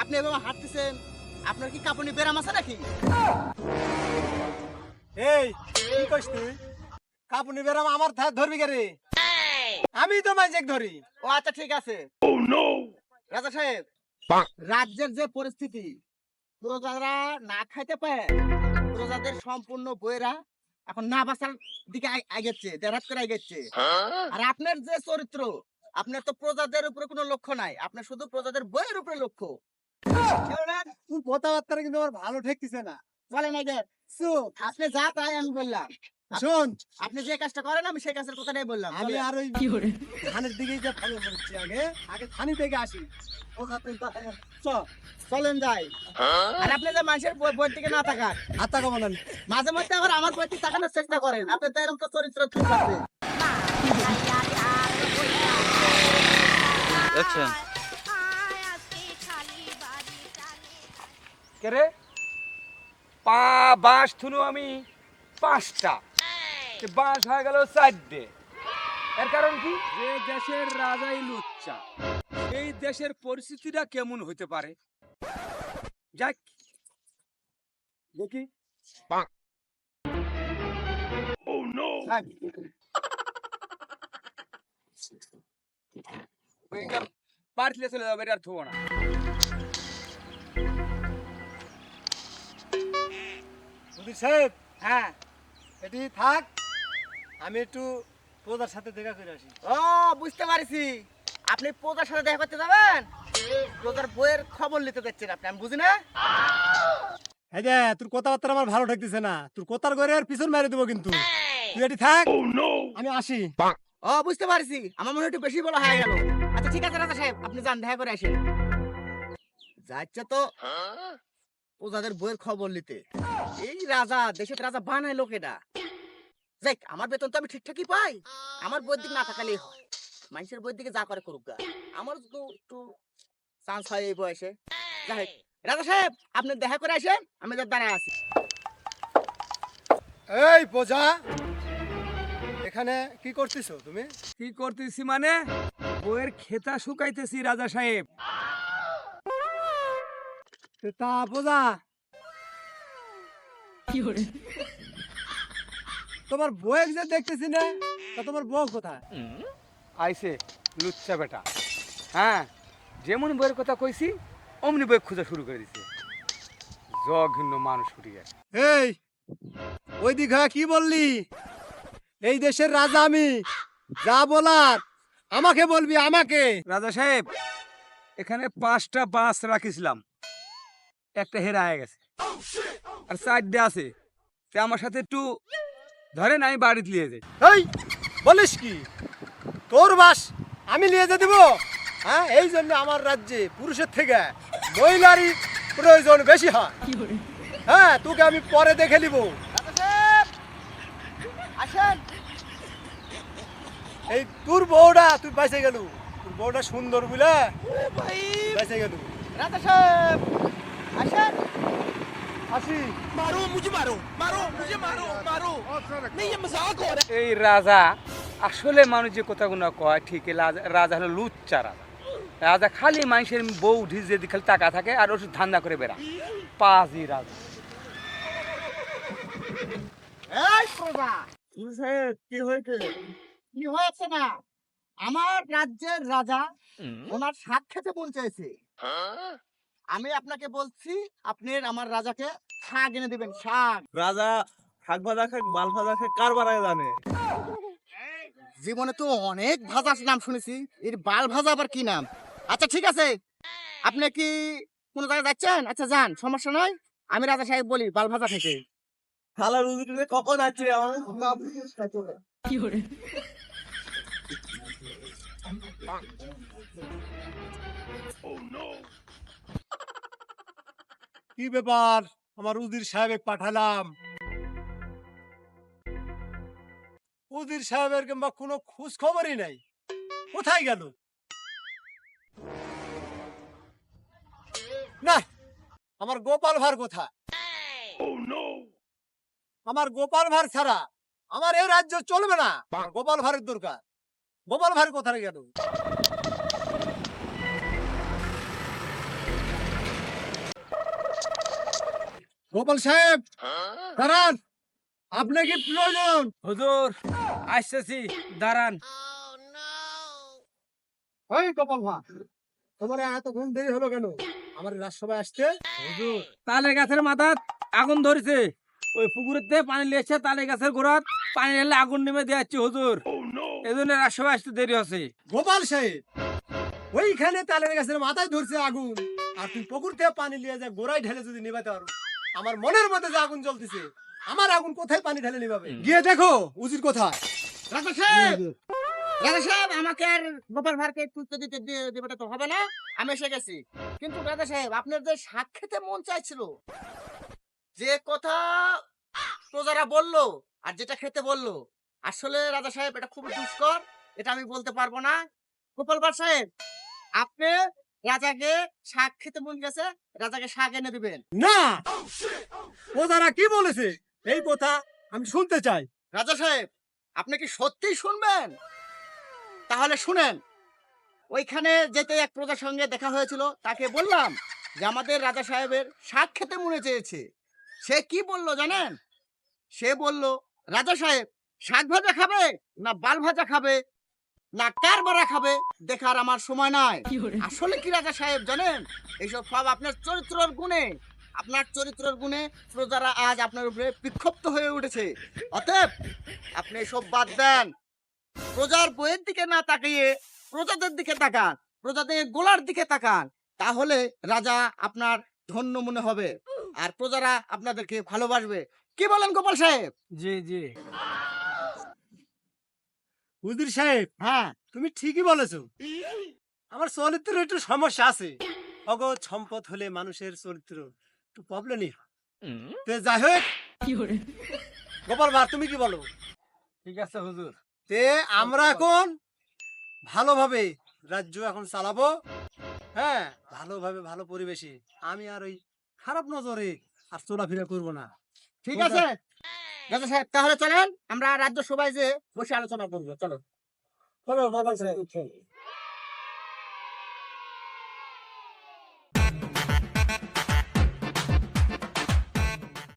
আপনি এভাবে হাঁটতেছেন, আপনার কি কাঁপুনি ব্যারাম আছে নাকি? এই কি কইস তুই? কাপুনি বেরাম আমার ধরবি কে রে? আমি তো মাইজেক ধরি। ও আচ্ছা ঠিক আছে। রাজা সাহেব, রাজ্যের যে পরিস্থিতি, প্রজারা না খাইতে পায়, প্রজাদের সম্পূর্ণ বইরা এখন না বাঁচার দিকে আগেচ্ছে, দেড়াত করে আগেচ্ছে। আর আপনার যে চরিত্র, আপনার তো প্রজাদের উপরে কোনো লক্ষ্য নাই, আপনার শুধু প্রজাদের বইয়ের উপরে লক্ষ্য। তুই কথাবার্তা কিন্তু আমার ভালো ঠেকতেছে না। বলেন আগে, আপনি যা তাই আমি বললাম। শোন, আপনি যে কাজটা করেন আমি সেই কাজের কথাটাই বললাম। আমি আর ওই ধানের দিকেই যা ফলো করছি। আগে থানি থেকে আসি। চলেন যাই। আর আপনি যে মানুষের বইয়ের দিকে না তাকান, হাত তাকাবো না। মাঝে মধ্যে আবার আমার বইয়ের দিকে তাকানোর চেষ্টা করেন। আপনি তো এরকম তো চরিত্র ঠিক আছে। আচ্ছা কেরে বাঁশ থুনু আমি 5টা, বাঁশ হয়ে গেল 4টে। এর কারণ কি? যে দেশের রাজাই লুচ্চা, এই দেশের পরিস্থিতিটা কেমন হইতে পারে? যাক দেখি। পারলে চলে যাবে, এটা আর থুবো না। মুদির সাহেব, হ্যাঁ, এটি থাক, আমি একটু প্রজার সাথে দেখা করে আসি। ও বুঝতে পারছি, আপনি প্রজার সাথে দেখা করতে যাবেন, প্রজার বইয়ের খবর নিতে যাচ্ছেন আপনি, আমি বুঝি না। এই যে তোর কথাবার্তা আমার ভালো ঠেকতেছে না। তোর কথার করে আর পিছন মেরে দেবো কিন্তু। তুই এটি থাক, আমি আসি। ও বুঝতে পারছি, আমার মনে হয় একটু বেশি বলা হয়ে গেল। আচ্ছা ঠিক আছে রাজা সাহেব, আপনি যান, দেখা করে আসেন। যাচ্ছে তো প্রজাদের বইয়ের খবর নিতে। এই রাজা, দেশের রাজা বানায় লোকেরা। যাই, আমার বেতন তো আমি ঠিকঠাকই পাই, আমার বইয়ের দিকে না তাকালেই হয়। মানুষের বইয়ের দিকে যা করে করুক গা, আমার তো একটু চান্স হয় এই বয়সে। যাই হোক, রাজা সাহেব আপনি দেখা করে আসেন, আমি তো দাঁড়ায় আছি। এই প্রজা, এখানে কি করতেছো তুমি? কি করতেছি মানে? বইয়ের খেতা শুকাইতেছি রাজা সাহেব। তা প্রজা, তোমার বউ যে দেখতেছি না, তা তোমার বউ কোথায়? আইসে লুচ্চা বেটা। হ্যাঁ, যেমন বইয়ের কথা কইছি অমনি বই খোঁজা শুরু করে দিছে। জঘন্য মানুষ উঠে গেছে। এই ওই দিক হয়ে কি বললি? এই দেশের রাজা আমি, যা বলার আমাকে বলবি, আমাকে। রাজা সাহেব, এখানে 5টা বাঁশ রাখিছিলাম, একটা হেরায় গেছে, আর 4টে আছে। তা আমার সাথে একটু ধরেন, আমি বাড়িতে নিয়ে যাই। এই বলিস কি? তোর বাস আমি নিয়ে যেতে দিব? হ্যাঁ, এই জন্য আমার রাজ্যে পুরুষের থেকে মহিলারই প্রয়োজন বেশি হয়। হ্যাঁ, তোকে আমি পরে দেখে নিব। রাজা সাহেব আসেন। এই তোর বউটা তুই বেঁচে গেল, তোর বউটা সুন্দর বলে বেঁচে গেল। রাজা সাহেব আসেন। আসি। এই রাজা আসলে মানুষ যে কথাগুলো কয় ঠিক, রাজা হলো লুচ্চা রাজা। রাজা খালি মানুষের বউ ঢিজে দিয়ে খালি টাকা থাকে আর ওষুধ ধান্দা করে বেড়া। পাজি রাজা। এই প্রভা, সাহেব কি হয়েছে? কি হয়েছে না? আমার রাজ্যের রাজা ওনার শাক খেতে মন চাইছে। আমি আপনাকে বলছি, আপনি আমার রাজাকে শাক এনে দিবেন, শাক। রাজা শাক ভাজা খাক, বাল ভাজা খাক, কার বানায় জানে? জীবনে তো অনেক ভাজার নাম শুনেছি, এর বাল ভাজা আবার কি নাম? আচ্ছা ঠিক আছে, আপনি কি কোন জায়গায় যাচ্ছেন? আচ্ছা যান, সমস্যা নয়, আমি রাজা সাহেব বলি বাল ভাজা থেকে। খালা রুজি কখন আছে আমার? কি ব্যাপার? আমার উজির সাহেব পাঠালাম, উজির সাহেবের কিংবা কোনো খোঁজ খবরই নাই। কোথায় গেল? না, আমার গোপাল ভাঁড় কোথায়? আমার গোপাল ভাঁড় ছাড়া আমার এই রাজ্য চলবে না। গোপাল ভাঁড়ের দরকার। গোপাল ভাঁড় কোথায় গেল? গোপাল সাহেব দাঁড়ান, আপনি কি প্রয়োজন? হুজুর আসতেছি, দাঁড়ান। ওই গোপাল ভাই, তোমার এত ঘুম দেরি হলো কেন আমার রাজসভায় আসতে? হুজুর তালে গাছের মাথাত আগুন ধরেছে, ওই পুকুরেতে পানি লেগেছে, তালে গাছের গোড়াত পানি ঢেলে আগুন নেমে দিয়েছি হুজুর, এই জন্য রাজসভায় আসতে দেরি হচ্ছে। গোপাল সাহেব, ওইখানে তালের গাছের মাথায় ধরছে আগুন, আর তুই পুকুর থেকে পানি নিয়ে যা গোড়ায় ঢেলে যদি নিভাতে পারো, আমার মনের মধ্যে যে আগুন জ্বলতেছে, আমার আগুন কোথায় পানি ঢেলে নিভাবে? গিয়ে দেখো উজির কোথায়। রাজা সাহেব, রাজা সাহেব, আমাকে আর গোপাল ভাঁড়কে তুলতে দেবেটা তো হবে না, আমি এসে গেছি। কিন্তু রাজা সাহেব, আপনার যে শাক খেতে মন চাইছিল, যে কথা প্রজারা বললো আর যেটা খেতে বললো, আসলে রাজা সাহেব এটা খুবই দুষ্কর, এটা আমি বলতে পারবো না। গোপাল ভাঁড় সাহেব, আপনি রাজাকে শাক খেতে মন গেছে, রাজাকে শাক এনে দিবেন। না, ও তারা কি বলেছে এই কথা আমি শুনতে চাই। রাজা সাহেব, আপনি কি সত্যিই শুনবেন? তাহলে শুনেন। ওইখানে যেতে এক প্রজার সঙ্গে দেখা হয়েছিল, তাকে বললাম যে আমাদের রাজা সাহেবের শাক খেতে মনে চেয়েছে। সে কি বললো জানেন? সে বলল, রাজা সাহেব শাক ভাজা খাবে না বাল ভাজা খাবে না কার বড়া খাবে দেখার আমার সময় নাই। আসলে কি রাজা সাহেব জানেন, এইসব সব আপনার চরিত্রের গুণে, আপনার চরিত্রের গুণে প্রজারা আজ আপনার উপরে বিক্ষুব্ধ হয়ে উঠেছে। অতএব আপনি এসব বাদ দেন, প্রজার বইয়ের দিকে না তাকিয়ে প্রজাদের দিকে তাকান, প্রজাদের গোলার দিকে তাকান, তাহলে রাজা আপনার ধন্য মনে হবে আর প্রজারা আপনাদেরকে ভালোবাসবে। কি বলেন গোপাল সাহেব? জি জি। উজির সাহেব, হ্যাঁ, তুমি ঠিকই বলেছো, আমার চরিত্রের একটু সমস্যা আছে। অগদ সম্পদ হলে মানুষের চরিত্র একটু প্রবলেমই হয়। তো যাই হোক, গোপাল ভাই তুমি কি বলো? ঠিক আছে হুজুর। তে আমরা এখন ভালোভাবে রাজ্য এখন চালাবো, হ্যাঁ, ভালোভাবে ভালো পরিবেশে, আমি আর ওই খারাপ নজরে আর চলাফেরা করবো না। ঠিক আছে রাজা সাহেব, তাহলে চলেন আমরা রাজ্য সভায় যে বসে আলোচনা করবো। চলো চলো গোপাল সাহেব।